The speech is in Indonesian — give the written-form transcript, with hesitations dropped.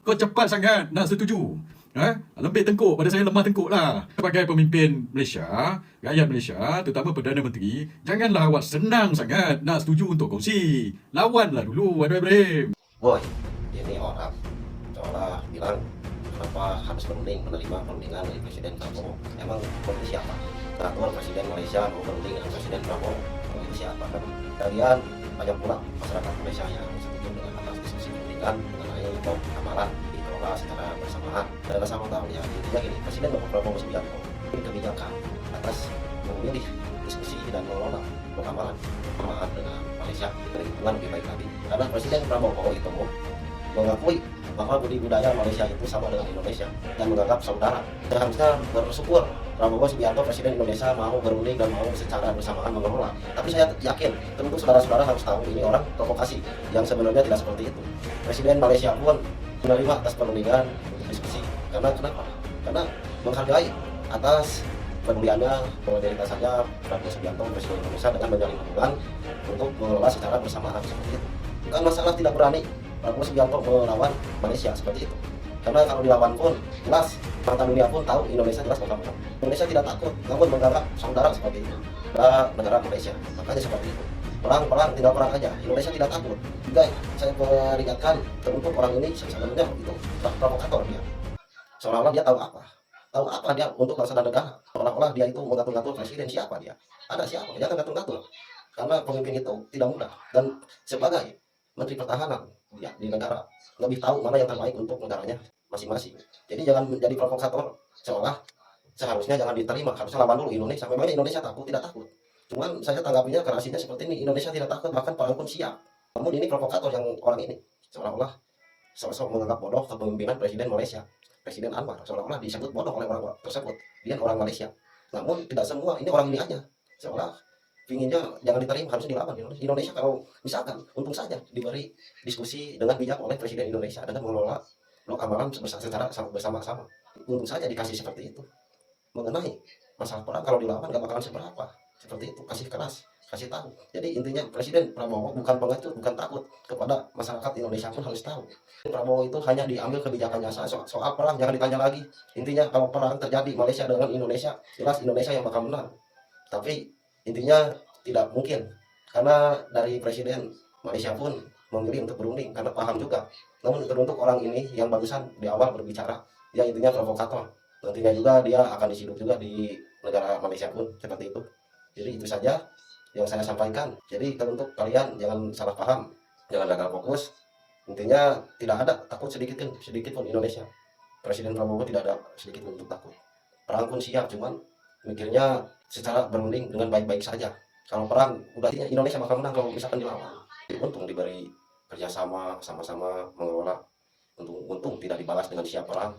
Kau cepat sangat nak setuju. Lebih tengkuk pada saya lemah tengkuk lah. Sebagai pemimpin Malaysia, rakyat Malaysia, terutama Perdana Menteri, janganlah awak senang sangat nak setuju untuk kongsi. Lawanlah dulu, Wadul Ibrahim. Boy, ini orang seolah bilang kenapa harus berunding menerima perundingan dari Presiden Prabowo. Emang itu siapa? Teratur Presiden Malaysia mau berunding dengan Presiden Prabowo. Itu siapa? Dan kalian banyak pula masyarakat Malaysia yang setuju dengan atas diskusi perundingan mengenai amalan dikelola secara bersamaan. Dan sama tahu ya, intinya gini, Presiden Bapak Prabowo Subianto ini kebijakan atas memilih diskusi dan mengelola amalan bersamaan dengan Malaysia dari hubungan lebih baik lagi. Karena Presiden Prabowo itu mengakui bahwa budaya Malaysia itu sama dengan Indonesia dan menganggap saudara. Dan harusnya bersyukur Prabowo Subianto Presiden Indonesia mau berunding dan mau secara bersamaan mengelola. Tapi saya yakin tentu saudara-saudara harus tahu ini orang provokasi yang sebenarnya tidak seperti itu. Presiden Malaysia pun menerima atas perundingan untuk diskusi. Karena kenapa? Karena menghargai atas peduliannya, loyalitasnya Prabowo Subianto Presiden Indonesia dengan menjalin hubungan untuk mengelola secara bersamaan seperti itu. Bukan masalah tidak berani Prabowo Subianto melawan Malaysia seperti itu. Karena kalau dilawan pun jelas mata dunia pun tahu Indonesia jelas bakal menang. Indonesia tidak takut, namun menganggap saudara seperti itu. Negara Malaysia, makanya seperti itu. Perang tinggal perang aja. Indonesia tidak takut. Juga saya peringatkan teruntuk orang ini sebenarnya itu provokator dia. Seolah-olah dia tahu apa dia untuk bangsa dan negara. Seolah-olah dia itu mengatur-ngatur presiden. Siapa dia? Ada siapa? Jangan ngatur-ngatur. Karena pemimpin itu tidak mudah. Dan sebagai Menteri Pertahanan ya, di negara lebih tahu mana yang terbaik untuk negaranya masing-masing. Jadi jangan menjadi provokator seolah seharusnya jangan diterima, harusnya lawan dulu Indonesia. Memangnya Indonesia takut? Tidak takut. Cuman saya tanggapinya kerasinya seperti ini, Indonesia tidak takut, bahkan perang pun siap. Namun ini provokator yang orang ini seolah-olah sosok menganggap bodoh kepemimpinan Presiden Malaysia, Presiden Anwar, seolah-olah disebut bodoh oleh orang tersebut. Dia orang Malaysia. Namun tidak semua, ini orang ini aja. Seolah pinginnya jangan diterima, harusnya dilawan Indonesia. Indonesia kalau misalkan untung saja diberi diskusi dengan bijak oleh Presiden Indonesia dengan mengelola blok amalan secara bersama-sama. Untung saja dikasih seperti itu. Mengenai masalah perang kalau dilawan gak bakalan seberapa. Seperti itu, kasih keras, kasih tahu. Jadi intinya Presiden Prabowo bukan pengecut, bukan takut kepada masyarakat Indonesia pun harus tahu. Prabowo itu hanya diambil kebijakannya soal perang jangan ditanya lagi. Intinya kalau perang terjadi Malaysia dengan Indonesia, jelas Indonesia yang bakal menang. Tapi intinya tidak mungkin karena dari Presiden Malaysia pun memilih untuk berunding karena paham juga. Namun teruntuk orang ini yang barusan di awal berbicara, dia intinya provokator. Nantinya juga dia akan disiduk juga di negara Malaysia pun seperti itu. Jadi itu saja yang saya sampaikan. Jadi teruntuk kalian jangan salah paham, jangan gagal fokus. Intinya tidak ada takut sedikit pun Indonesia. Presiden Prabowo tidak ada sedikit pun untuk takut. Perang pun siap, cuman mikirnya secara berunding dengan baik-baik saja. Kalau perang udah Indonesia bakal menang kalau misalkan dilawan. Untung diberi kerjasama sama-sama mengelola. Untung tidak dibalas dengan siap perang.